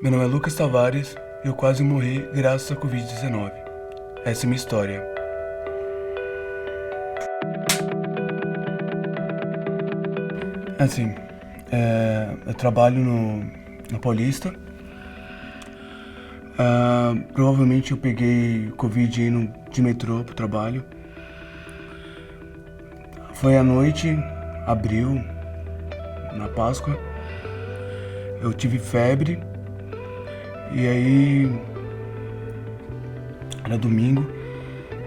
Meu nome é Lucas Tavares e eu quase morri graças à Covid-19. Essa é minha história. Assim, eu trabalho na Paulista. Provavelmente eu peguei Covid indo de metrô pro trabalho. Foi à noite, abril, na Páscoa. Eu tive febre. E aí, era domingo.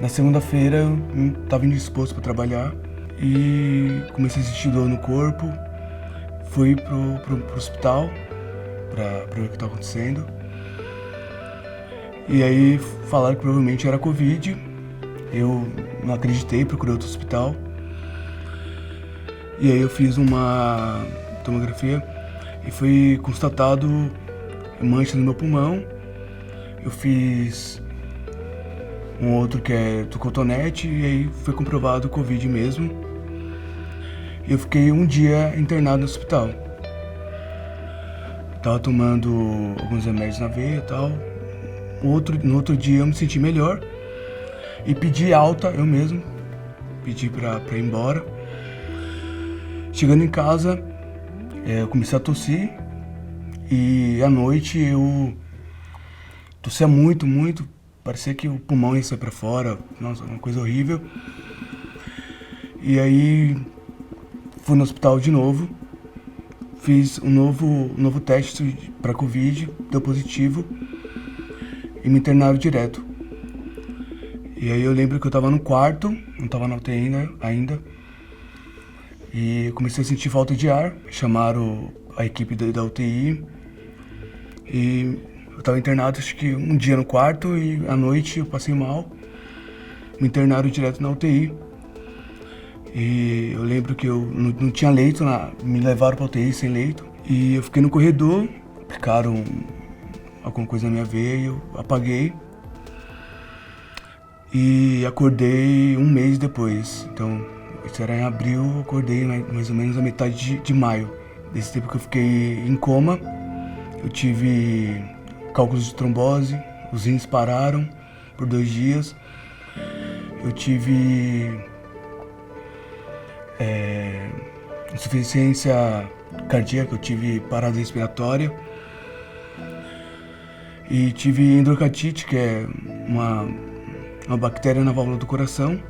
Na segunda-feira eu estava indisposto para trabalhar e comecei a sentir dor no corpo. Fui pro hospital para ver o que estava acontecendo. E aí falaram que provavelmente era Covid. Eu não acreditei, procurei outro hospital. E aí eu fiz uma tomografia e foi constatado mancha no meu pulmão. Eu fiz um outro que é do cotonete e aí foi comprovado Covid mesmo. Eu fiquei um dia internado no hospital. Tava tomando alguns remédios na veia e tal. No outro dia eu me senti melhor e pedi alta eu mesmo. Pedi pra ir embora. Chegando em casa, eu comecei a tossir. E à noite eu tossia muito, parecia que o pulmão ia sair pra fora, nossa, uma coisa horrível. E aí fui no hospital de novo, fiz um novo teste pra Covid, deu positivo e me internaram direto. E aí eu lembro que eu tava no quarto, não tava na UTI ainda, e comecei a sentir falta de ar, chamaram a equipe da UTI. E eu tava internado acho que um dia no quarto e à noite eu passei mal. Me internaram direto na UTI. E eu lembro que eu não tinha leito, me levaram pra UTI sem leito. E eu fiquei no corredor, aplicaram alguma coisa na minha veia e eu apaguei. E acordei um mês depois. Então, isso era em abril, eu acordei mais ou menos na metade de maio. Desse tempo que eu fiquei em coma. Eu tive cálculos de trombose, os rins pararam por 2 dias. Eu tive insuficiência cardíaca, eu tive parada respiratória. E tive endocardite, que é uma bactéria na válvula do coração.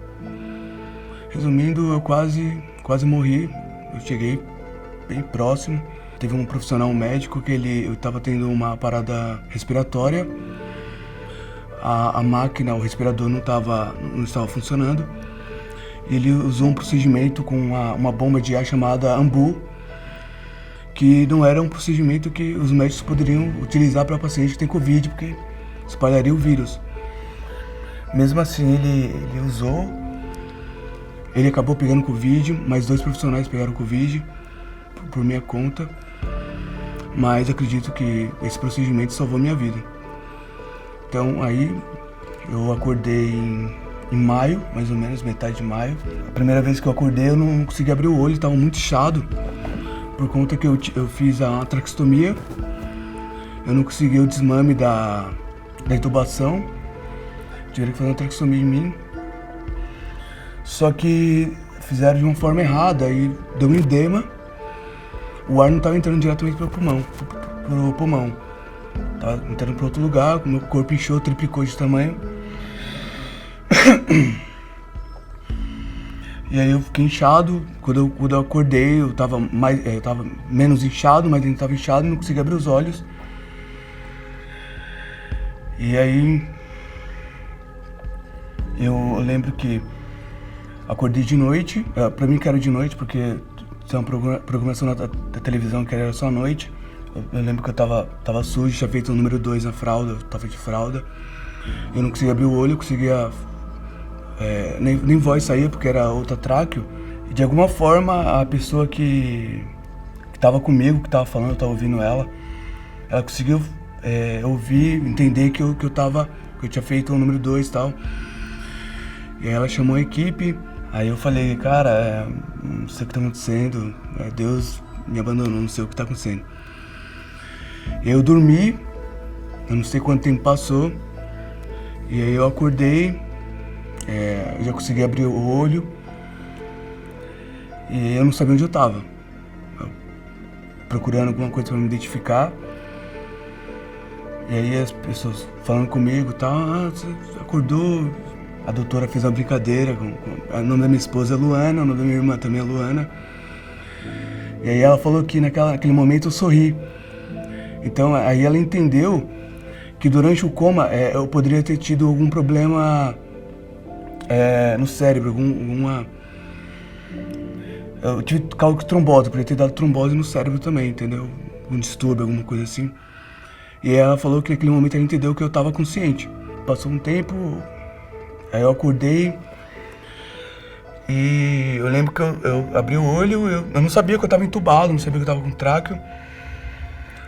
Resumindo, eu quase morri. Eu cheguei bem próximo. Teve um profissional médico que eu estava tendo uma parada respiratória. A máquina, o respirador não estava funcionando. Ele usou um procedimento com uma bomba de ar chamada AMBU, que não era um procedimento que os médicos poderiam utilizar para paciente que tem Covid, porque espalharia o vírus. Mesmo assim, ele usou. Ele acabou pegando Covid, mais 2 profissionais pegaram Covid por minha conta. Mas acredito que esse procedimento salvou minha vida. Então aí eu acordei em maio, mais ou menos, metade de maio. A primeira vez que eu acordei eu não consegui abrir o olho, estava muito inchado. Por conta que eu fiz a traqueostomia. Eu não consegui o desmame da intubação. Tiveram que fazer uma traqueostomia em mim. Só que fizeram de uma forma errada e deu um edema. O ar não estava entrando diretamente pro pulmão. Tava entrando para outro lugar, meu corpo inchou, triplicou de tamanho. E aí eu fiquei inchado. Quando eu acordei, eu tava menos inchado, mas ainda estava inchado e não conseguia abrir os olhos. E aí eu lembro que acordei de noite, pra mim que era de noite, porque tinha uma programação da televisão que era só à noite. Eu lembro que eu tava sujo, tinha feito o número 2 na fralda, eu tava de fralda. Eu não conseguia abrir o olho, eu conseguia... nem voz saía, porque era outra tráqueo. E de alguma forma, a pessoa que tava comigo, que tava falando, eu tava ouvindo ela conseguiu ouvir, entender que eu tinha feito o número 2 e tal. E aí ela chamou a equipe. Aí eu falei, cara, não sei o que tá acontecendo, Deus me abandonou, não sei o que tá acontecendo. Eu dormi, Eu não sei quanto tempo passou. E aí eu acordei, eu já consegui abrir o olho. E eu não sabia onde eu tava. Eu procurando alguma coisa pra me identificar. E aí as pessoas falando comigo e tal, você acordou. A doutora fez uma brincadeira, o nome da minha esposa é Luana, o nome da minha irmã também é Luana. E aí ela falou que naquele momento eu sorri. Então aí ela entendeu que durante o coma eu poderia ter tido algum problema no cérebro, eu tive cálculo de trombose, poderia ter dado trombose no cérebro também, entendeu? Um distúrbio, alguma coisa assim. E ela falou que naquele momento ela entendeu que eu estava consciente. Passou um tempo, aí eu acordei e eu lembro que eu abri o olho, eu não sabia que eu estava entubado, não sabia que eu estava com tráqueo.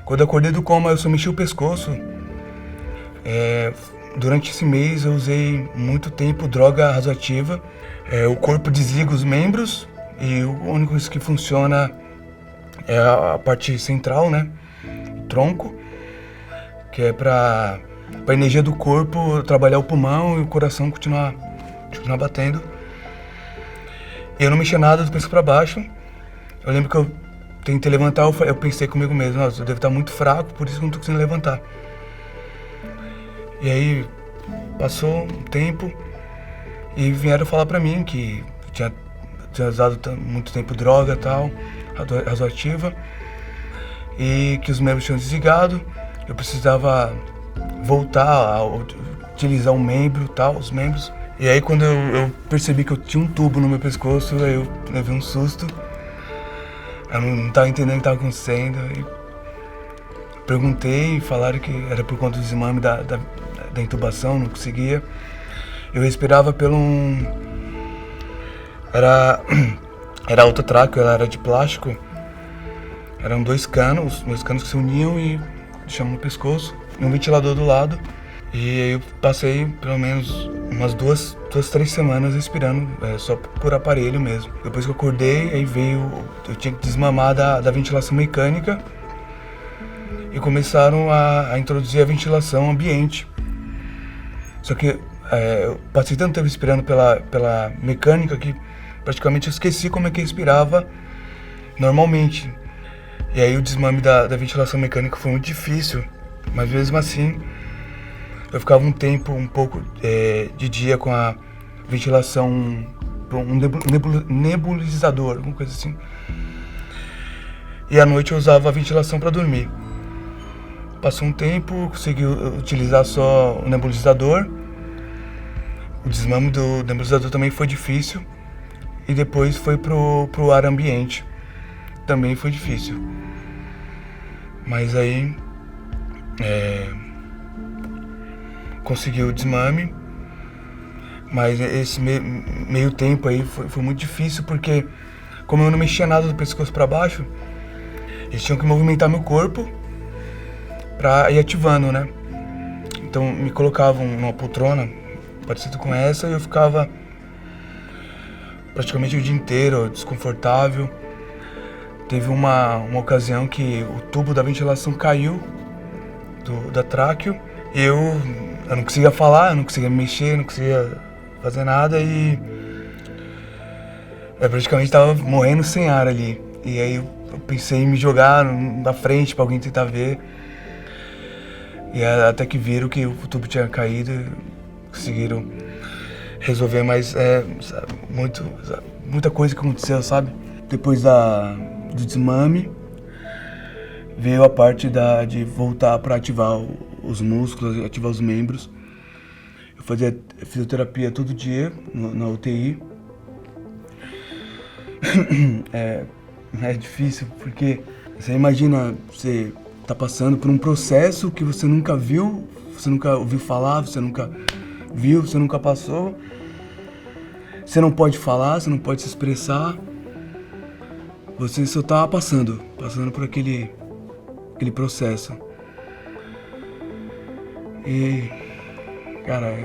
Quando eu acordei do coma, eu só mexi o pescoço. Durante esse mês eu usei muito tempo droga radioativa. O corpo desliga os membros e o único que funciona é a parte central, né? O tronco, que é para a energia do corpo trabalhar o pulmão e o coração continuar batendo. E eu não mexia nada do pescoço para baixo. Eu lembro que eu tentei levantar, eu pensei comigo mesmo, nossa, eu devo estar muito fraco, por isso que eu não estou conseguindo levantar. E aí passou um tempo e vieram falar pra mim que tinha usado muito tempo droga e tal, radioativa, e que os membros tinham desligado, eu precisava voltar a utilizar um membro e tal, os membros. E aí quando eu percebi que eu tinha um tubo no meu pescoço, aí eu levei um susto, eu não estava entendendo o que estava acontecendo. E perguntei e falaram que era por conta do desmame da intubação, não conseguia. Eu respirava pelo Era autotráqueo, ela era de plástico. Eram dois canos que se uniam e deixavam no pescoço, e um ventilador do lado. E aí eu passei pelo menos umas duas, 3 semanas respirando, só por aparelho mesmo. Depois que eu acordei, aí eu tinha que desmamar da ventilação mecânica e começaram a introduzir a ventilação ambiente. Só que eu passei tanto tempo respirando pela mecânica que praticamente eu esqueci como é que respirava normalmente. E aí o desmame da ventilação mecânica foi muito difícil, mas mesmo assim eu ficava um tempo, um pouco de dia com a ventilação, um nebulizador, alguma coisa assim. E à noite eu usava a ventilação para dormir. Passou um tempo, consegui utilizar só o nebulizador. O desmame do nebulizador também foi difícil. E depois foi pro ar ambiente. Também foi difícil. Mas aí consegui o desmame. Mas esse meio tempo aí foi muito difícil, porque como eu não mexia nada do pescoço para baixo, eles tinham que movimentar meu corpo pra ir ativando, né? Então me colocavam numa poltrona parecida com essa e eu ficava praticamente o dia inteiro desconfortável. Teve uma ocasião que o tubo da ventilação caiu da tráqueo. Eu não conseguia falar, eu não conseguia mexer, não conseguia fazer nada e eu praticamente estava morrendo sem ar ali. E aí eu pensei em me jogar na frente para alguém tentar ver. E até que viram que o tubo tinha caído e conseguiram resolver, mas muita coisa que aconteceu, sabe? Depois do desmame, veio a parte de voltar para ativar os músculos, ativar os membros. Eu fazia fisioterapia todo dia na UTI. É difícil, porque você imagina, você tá passando por um processo que você nunca viu, você nunca ouviu falar, você nunca viu, você nunca passou. Você não pode falar, você não pode se expressar. Você só tá passando por aquele processo. E, cara,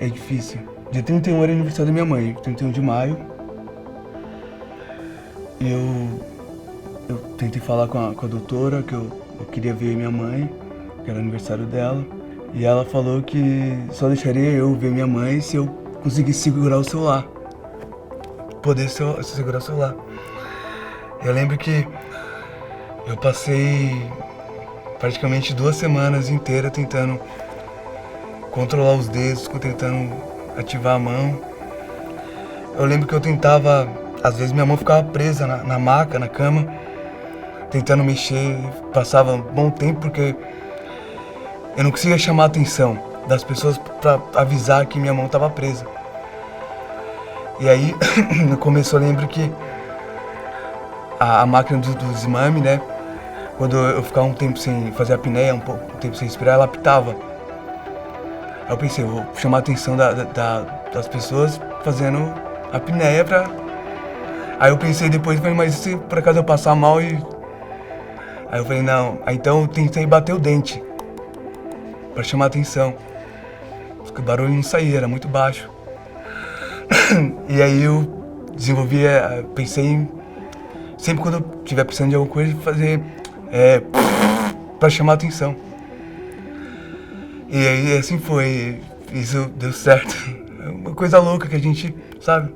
é difícil. Dia 31 era aniversário da minha mãe, 31 de maio. E eu tentei falar com a doutora que eu queria ver minha mãe. que era o aniversário dela. E ela falou que só deixaria eu ver minha mãe se eu conseguisse segurar o celular. Poder segurar o celular. Eu lembro que eu passei praticamente 2 semanas inteiras tentando controlar os dedos, tentando ativar a mão. Eu lembro que eu tentava, às vezes minha mão ficava presa na maca, na cama, tentando mexer, passava um bom tempo porque eu não conseguia chamar a atenção das pessoas para avisar que minha mão estava presa. E aí, no começo eu lembro que a máquina do desmame, né, quando eu ficava um tempo sem fazer a apneia, um tempo sem respirar, ela apitava. Aí eu pensei, vou chamar a atenção das pessoas fazendo a apneia pra... Aí eu pensei depois, mas se por acaso eu passar mal e... Aí eu falei, não, aí então eu tentei bater o dente pra chamar a atenção. Porque o barulho não saía, era muito baixo. E aí eu desenvolvi, pensei em... Sempre quando eu estiver precisando de alguma coisa, fazer... pra chamar a atenção. E aí assim foi, isso deu certo. É uma coisa louca que a gente, sabe?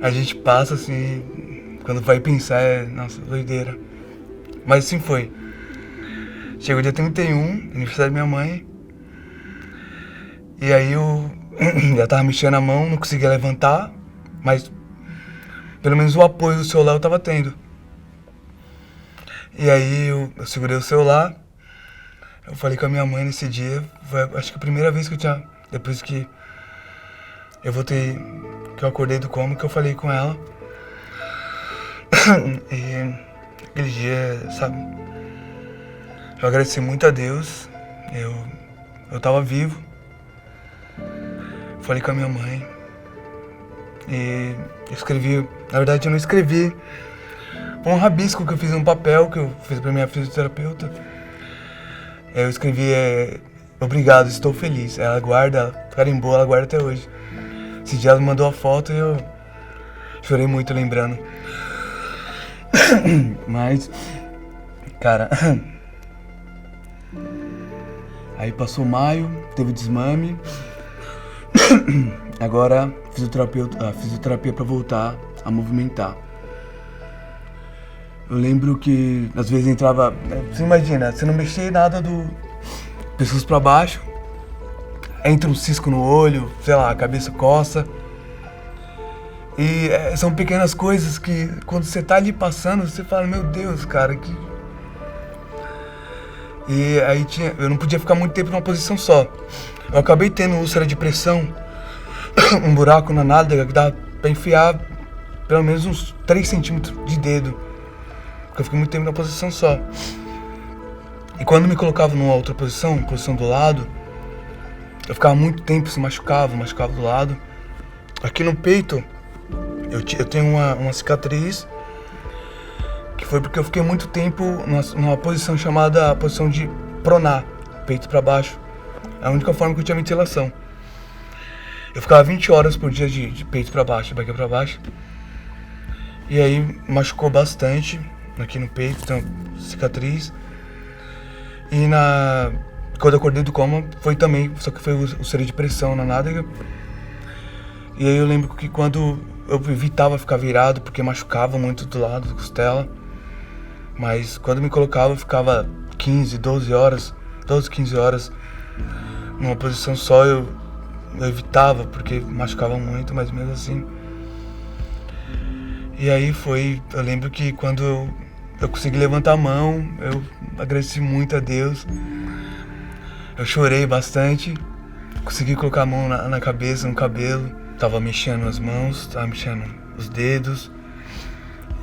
A gente passa assim, quando vai pensar nossa, doideira. Mas assim foi. Chegou dia 31, aniversário da minha mãe. E aí eu já tava mexendo a mão, não conseguia levantar, mas pelo menos o apoio do celular eu tava tendo. E aí eu segurei o celular. Eu falei com a minha mãe nesse dia, foi acho que a primeira vez que eu tinha, depois que eu voltei, que eu acordei do coma, que eu falei com ela. E aquele dia, sabe, eu agradeci muito a Deus, eu tava vivo. Falei com a minha mãe e escrevi, na verdade eu não escrevi, foi um rabisco que eu fiz num papel, que eu fiz pra minha fisioterapeuta. Eu escrevi, obrigado, estou feliz. Ela guarda, ela carimbou, ela guarda até hoje. Esse dia ela me mandou a foto e eu chorei muito lembrando. Mas, cara, aí passou maio, teve desmame. Agora a fisioterapia pra voltar a movimentar. Eu lembro que às vezes entrava, você imagina, você não mexia em nada pescoço pra baixo, entra um cisco no olho, sei lá, a cabeça coça. E são pequenas coisas que quando você tá ali passando, você fala, meu Deus, cara, que... E aí eu não podia ficar muito tempo numa posição só. Eu acabei tendo úlcera de pressão, um buraco na nádega que dá pra enfiar pelo menos uns 3 centímetros de dedo. Porque eu fiquei muito tempo na posição só. E quando me colocava numa outra posição do lado, eu ficava muito tempo, se machucava do lado. Aqui no peito, eu tenho uma cicatriz, que foi porque eu fiquei muito tempo numa posição chamada posição de pronar, peito pra baixo. É a única forma que eu tinha ventilação. Eu ficava 20 horas por dia de peito pra baixo, de barriga pra baixo. E aí machucou bastante. Aqui no peito, tem uma cicatriz. E quando eu acordei do coma, foi também, só que foi úlcera de pressão na nádega. E aí eu lembro que quando eu evitava ficar virado, porque machucava muito do lado da costela. Mas quando me colocava, eu ficava 12, 15 horas numa posição só. Eu evitava, porque machucava muito, mas mesmo assim. E aí eu lembro que quando eu consegui levantar a mão, eu agradeci muito a Deus. Eu chorei bastante, consegui colocar a mão na cabeça, no cabelo. Tava mexendo as mãos, tava mexendo os dedos.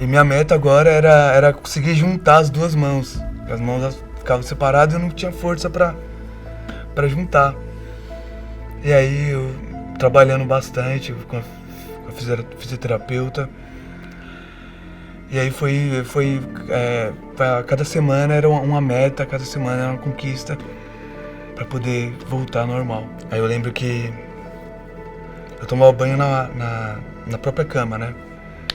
E minha meta agora era conseguir juntar as duas mãos. As mãos ficavam separadas e eu não tinha força pra juntar. E aí eu trabalhando bastante com a fisioterapeuta. E aí cada semana era uma meta, cada semana era uma conquista pra poder voltar ao normal. Aí eu lembro que eu tomava banho na própria cama, né?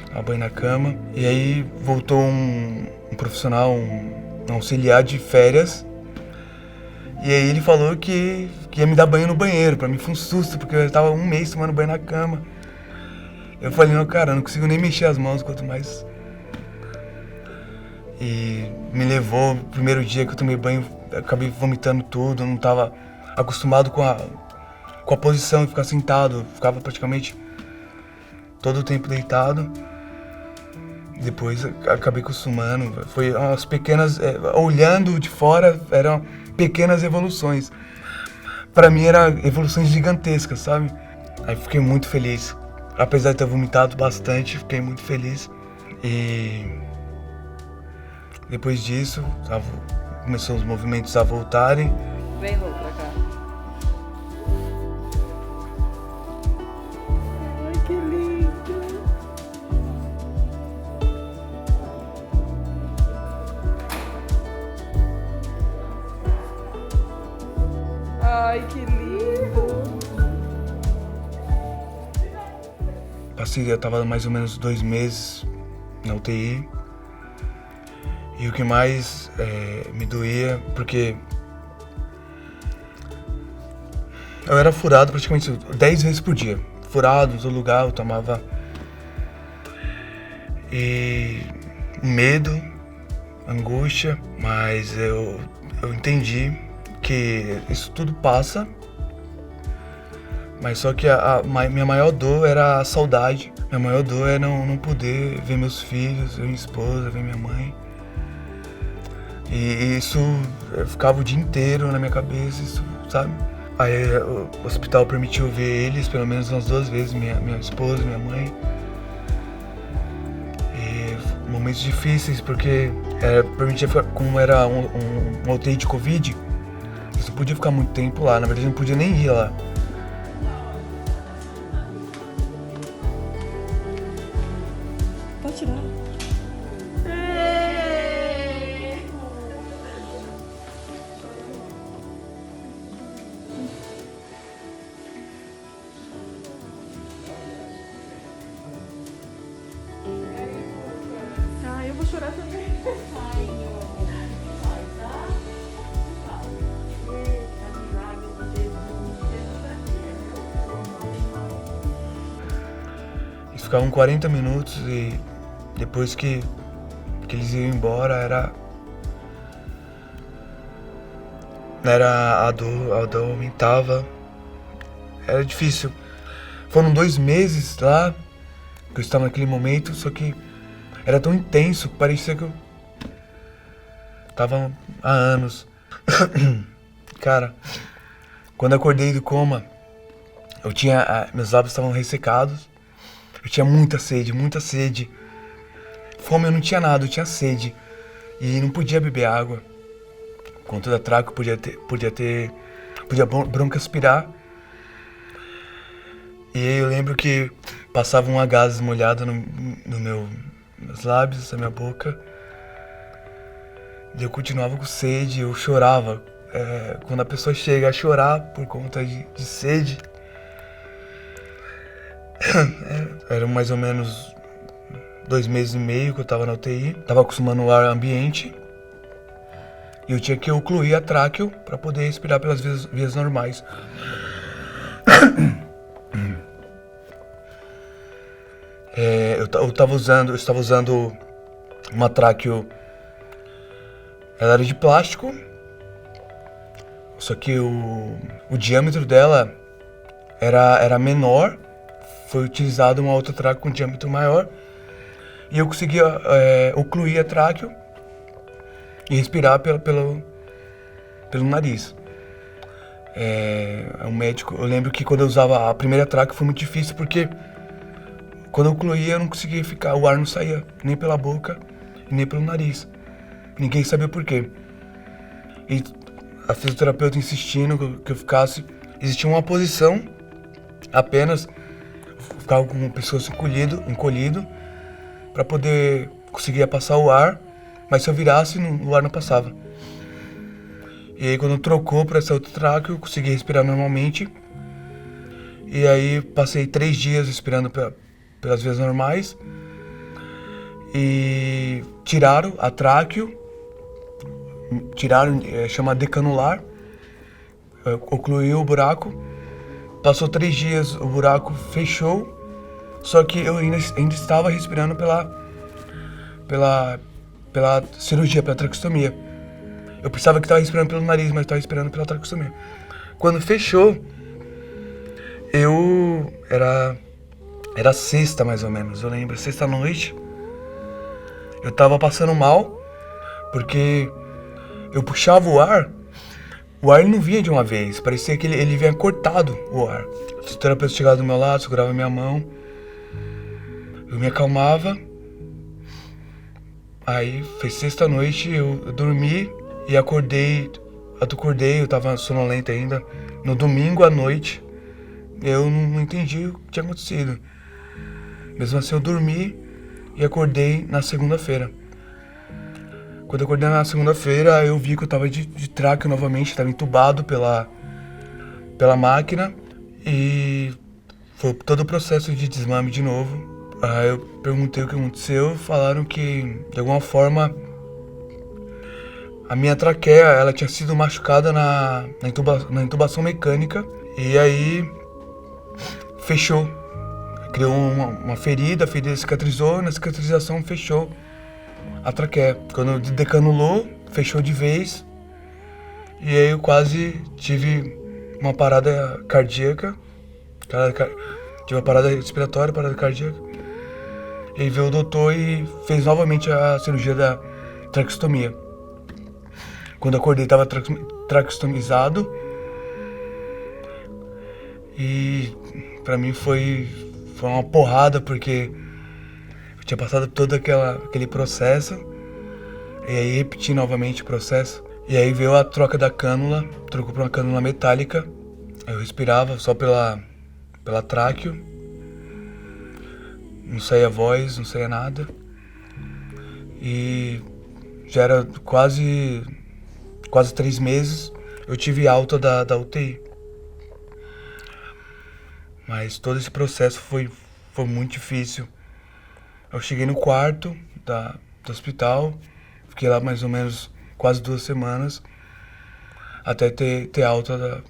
Tomava banho na cama. E aí voltou um profissional, um auxiliar de férias, E aí ele falou que ia me dar banho no banheiro. Pra mim foi um susto, porque eu tava um mês tomando banho na cama. Eu falei, não, cara, eu não consigo nem mexer as mãos, quanto mais... E me levou, o primeiro dia que eu tomei banho, eu acabei vomitando tudo, eu não tava acostumado com a posição de ficar sentado, eu ficava praticamente todo o tempo deitado. Depois acabei acostumando, foi umas pequenas, olhando de fora, eram pequenas evoluções. Pra mim eram evoluções gigantescas, sabe? Aí fiquei muito feliz, apesar de ter vomitado bastante, fiquei muito feliz. E depois disso, começou os movimentos a voltarem. Vem, Rô, pra cá. Ai, que lindo. Ai, que lindo. Eu tava mais ou menos 2 meses na UTI. E o que mais me doía, porque eu era furado praticamente 10 vezes por dia. Furado em todo lugar, eu tomava. E medo, angústia, mas eu entendi que isso tudo passa. Mas só que minha maior dor era a saudade. Minha maior dor é não poder ver meus filhos, ver minha esposa, ver minha mãe. E isso, eu ficava o dia inteiro na minha cabeça, isso, sabe? Aí o hospital permitiu ver eles pelo menos umas 2 vezes, minha esposa, minha mãe. E momentos difíceis, porque permitia ficar, como era um UTI de Covid, eles não podia ficar muito tempo lá, na verdade não podia nem ir lá. Pode tirar. Eu vou chorar também. Eles ficavam 40 minutos e depois que eles iam embora a dor aumentava. Era difícil. Foram 2 meses lá que eu estava naquele momento, só que era tão intenso que parecia que eu tava há anos. Cara, quando eu acordei do coma, meus lábios estavam ressecados. Eu tinha muita sede. Fome eu não tinha nada, eu tinha sede. E não podia beber água. Com toda a traco, podia broncoaspirar. E aí eu lembro que passava um gases molhado meus lábios, na minha boca. E eu continuava com sede, eu chorava. Quando a pessoa chega a chorar por conta de sede. Eram mais ou menos 2 meses e meio que eu tava na UTI. Tava acostumando o ar ambiente. E eu tinha que ocluir a tráqueo para poder respirar pelas vias normais. Eu estava usando uma tráqueo. Ela era de plástico. Só que o diâmetro dela era menor. Foi utilizada uma outra tráqueo com diâmetro maior. E eu conseguia ocluir a tráqueo e respirar pelo nariz. Um médico, eu lembro que quando eu usava a primeira tráqueo foi muito difícil, porque quando eu ocluía eu não conseguia ficar, o ar não saía nem pela boca nem pelo nariz. Ninguém sabia por quê. E a fisioterapeuta insistindo que eu ficasse, existia uma posição apenas, eu ficava com o pescoço encolhido para poder conseguir passar o ar, mas se eu virasse o ar não passava. E aí quando trocou para essa outra tráqueo eu consegui respirar normalmente. E aí passei 3 dias respirando pelas vias normais. E tiraram a tráqueo, chama decanular, ocluiu o buraco. Passou 3 dias, o buraco fechou. Só que eu ainda estava respirando pela cirurgia, pela traqueostomia. Eu pensava que estava respirando pelo nariz, mas estava respirando pela traqueostomia. Quando fechou, era sexta mais ou menos, eu lembro, sexta-noite. Eu tava passando mal, porque eu puxava o ar não vinha de uma vez, parecia que ele vinha cortado o ar. O fisioterapeuta chegava do meu lado, segurava minha mão, eu me acalmava. Aí, fez sexta-noite, eu dormi e acordei, eu tava sonolento ainda, no domingo à noite. Eu não entendi o que tinha acontecido. Mesmo assim, eu dormi e acordei na segunda-feira. Quando eu acordei na segunda-feira, eu vi que eu tava de tráqueo novamente, tava entubado pela máquina. E foi todo o processo de desmame de novo. Aí eu perguntei o que aconteceu, falaram que, de alguma forma, a minha traqueia, ela tinha sido machucada na intubação mecânica. E aí, fechou. Criou uma ferida, a ferida cicatrizou, na cicatrização fechou a traqueia. Quando decanulou, fechou de vez. E aí eu quase tive uma parada cardíaca. Tive uma parada respiratória, parada cardíaca. E aí veio o doutor e fez novamente a cirurgia da traqueostomia. Quando eu acordei, estava traqueostomizado. E pra mim foi uma porrada, porque eu tinha passado todo aquele processo. E aí repeti novamente o processo. E aí veio a troca da cânula, trocou pra uma cânula metálica. Eu respirava só pela tráqueo. Não saía voz, não saía nada. E já era quase 3 meses, eu tive alta da UTI. Mas todo esse processo foi muito difícil. Eu cheguei no quarto do hospital, fiquei lá mais ou menos quase 2 semanas, até ter alta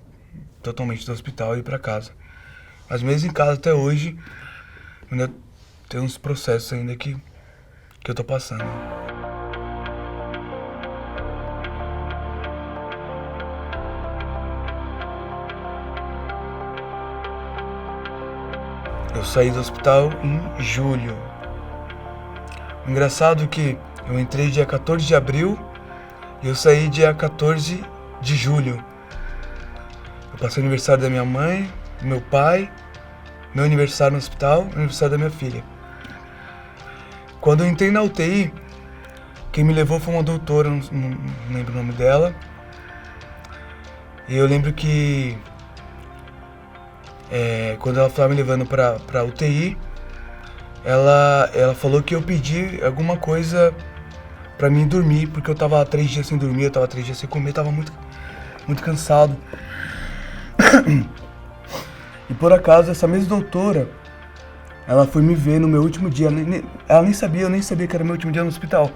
totalmente do hospital e ir pra casa. Mas mesmo em casa até hoje, ainda tem uns processos ainda que eu tô passando. Eu saí do hospital em julho. Engraçado que eu entrei dia 14 de abril e eu saí dia 14 de julho. Eu passei o aniversário da minha mãe, do meu pai, meu aniversário no hospital e o aniversário da minha filha. Quando eu entrei na UTI, quem me levou foi uma doutora, não lembro o nome dela. E eu lembro que quando ela estava me levando pra UTI, ela falou que eu pedi alguma coisa pra mim dormir, porque eu tava 3 dias sem dormir, eu tava 3 dias sem comer, tava muito, muito cansado. E por acaso, essa mesma doutora, ela foi me ver no meu último dia, ela nem sabia, eu nem sabia que era meu último dia no hospital.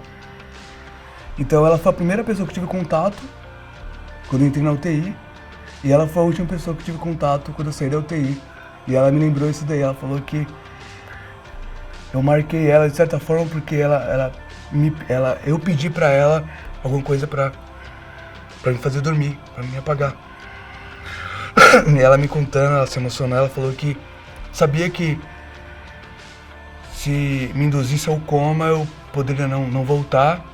Então ela foi a primeira pessoa que eu tive contato quando eu entrei na UTI. E ela foi a última pessoa que eu tive contato quando eu saí da UTI. E ela me lembrou isso daí, ela falou que eu marquei ela de certa forma porque eu pedi pra ela alguma coisa pra me fazer dormir, pra me apagar. E ela me contando, ela se emocionou, ela falou que sabia que se me induzisse ao coma eu poderia não voltar,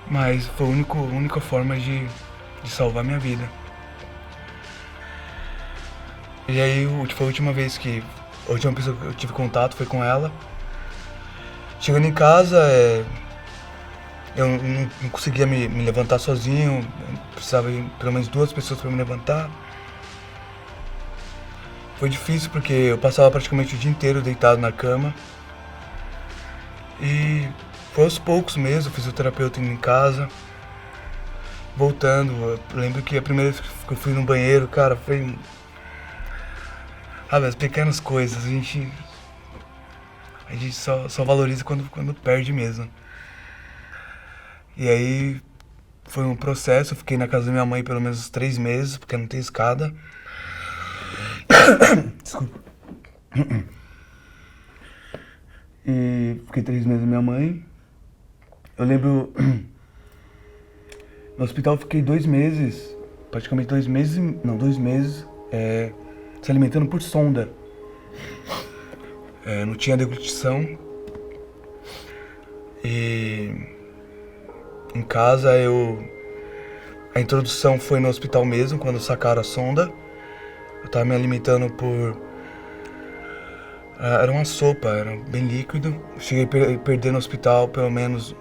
mas foi a única forma de salvar minha vida. E aí foi a última pessoa que eu tive contato foi com ela. Chegando em casa, eu não conseguia me levantar sozinho, precisava de pelo menos 2 pessoas para me levantar. Foi difícil porque eu passava praticamente o dia inteiro deitado na cama. E foi aos poucos mesmo, fisioterapeuta indo em casa, voltando. Eu lembro que a primeira vez que eu fui no banheiro, cara, foi... Sabe, as pequenas coisas, a gente só valoriza quando perde mesmo. E aí foi um processo. Eu fiquei na casa da minha mãe pelo menos 3 meses, porque não tem escada. Desculpa. E fiquei 3 meses com minha mãe. Eu lembro... No hospital eu fiquei 2 meses, praticamente 2 meses, não, 2 meses, se alimentando por sonda. Não tinha deglutição. E em casa a introdução foi no hospital mesmo, quando sacaram a sonda. Eu tava me alimentando por... Era uma sopa, era bem líquido. Eu cheguei a perder no hospital pelo menos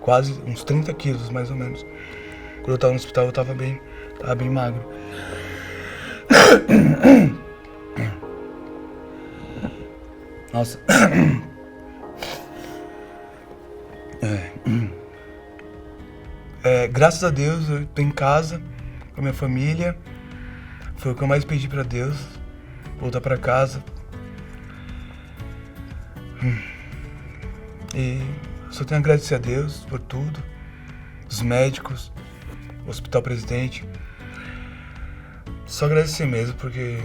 quase uns 30 quilos, mais ou menos. Quando eu tava no hospital eu tava bem magro. Nossa. Graças a Deus eu tô em casa com a minha família. Foi o que eu mais pedi pra Deus, voltar pra casa. E só tenho a agradecer a Deus por tudo, os médicos, o Hospital Presidente. Só agradecer mesmo, porque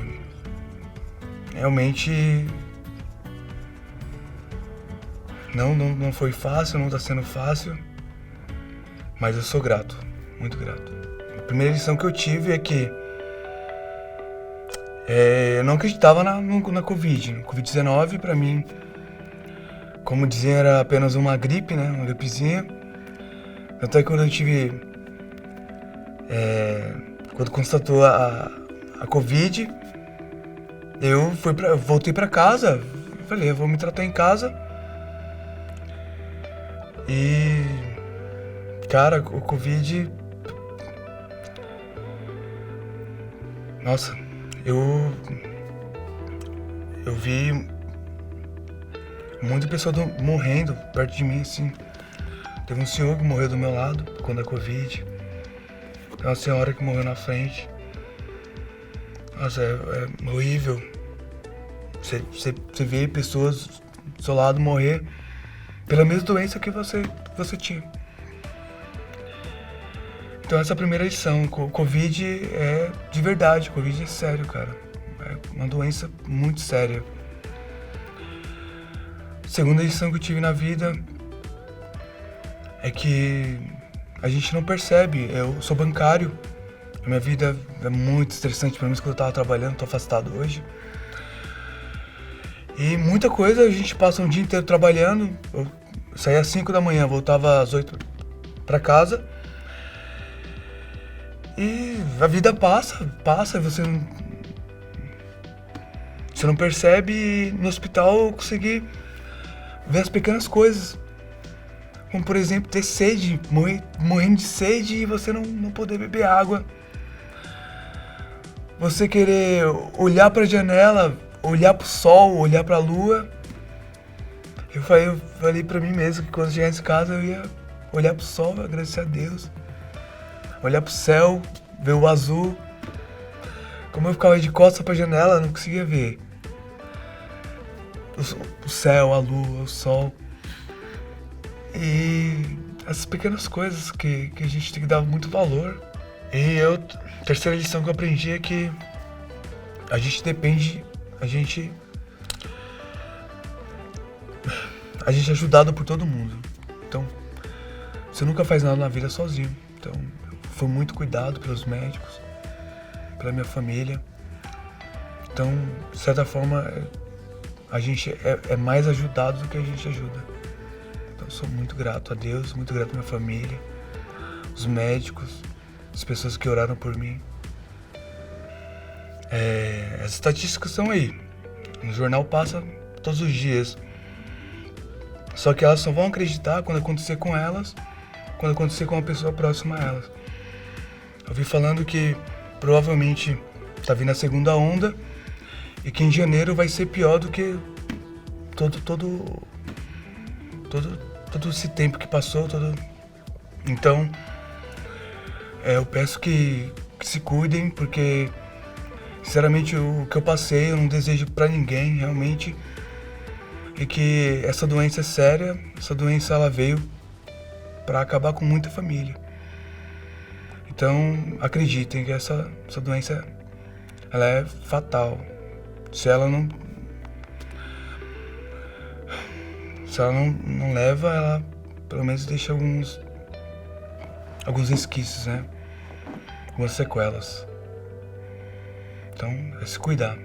realmente não foi fácil, não tá sendo fácil, mas eu sou grato, muito grato. A primeira lição que eu tive é que eu não acreditava na Covid. Covid-19 pra mim, como diziam, era apenas uma gripe, né? Uma gripezinha. Tanto é que quando eu tive... quando constatou a Covid, eu voltei pra casa. Falei, eu vou me tratar em casa. E... Cara, o Covid... Nossa, eu vi muita pessoa morrendo perto de mim, assim. Teve um senhor que morreu do meu lado quando a Covid. Tem uma senhora que morreu na frente. Nossa, é horrível. Você vê pessoas do seu lado morrer pela mesma doença que você tinha. Então essa é a primeira lição. Covid é de verdade, Covid é sério, cara. É uma doença muito séria. Segunda lição que eu tive na vida é que a gente não percebe. Eu sou bancário, a minha vida é muito estressante, pelo menos quando eu tava trabalhando, tô afastado hoje. E muita coisa, a gente passa um dia inteiro trabalhando. Eu saía às 5 da manhã, voltava às 8 pra casa. E a vida passa, você não percebe. E no hospital eu consegui ver as pequenas coisas, como por exemplo ter sede, morrendo de sede e você não poder beber água, você querer olhar para a janela, olhar para o sol, olhar para a lua. Eu falei para mim mesmo que quando eu chegasse em casa eu ia olhar para o sol, agradecer a Deus, olhar para o céu, ver o azul. Como eu ficava de costas para a janela, eu não conseguia ver o céu, a lua, o sol. E essas pequenas coisas que a gente tem que dar muito valor. E a terceira lição que eu aprendi é que a gente é ajudado por todo mundo. Então, você nunca faz nada na vida sozinho. Então, foi muito cuidado pelos médicos, pela minha família. Então, de certa forma, a gente é mais ajudado do que a gente ajuda. Então, sou muito grato a Deus, muito grato à minha família, os médicos, as pessoas que oraram por mim. As estatísticas estão aí. No jornal passa todos os dias. Só que elas só vão acreditar quando acontecer com elas, quando acontecer com uma pessoa próxima a elas. Eu vi falando que provavelmente tá vindo a segunda onda e que em janeiro vai ser pior do que todo esse tempo que passou. Então, eu peço que se cuidem, porque sinceramente o que eu passei eu não desejo pra ninguém, realmente. E que essa doença é séria, essa doença ela veio pra acabar com muita família. Então, acreditem que essa doença, ela é fatal. Se ela não leva, ela pelo menos deixa alguns resquícios, né? Algumas sequelas. Então, é se cuidar.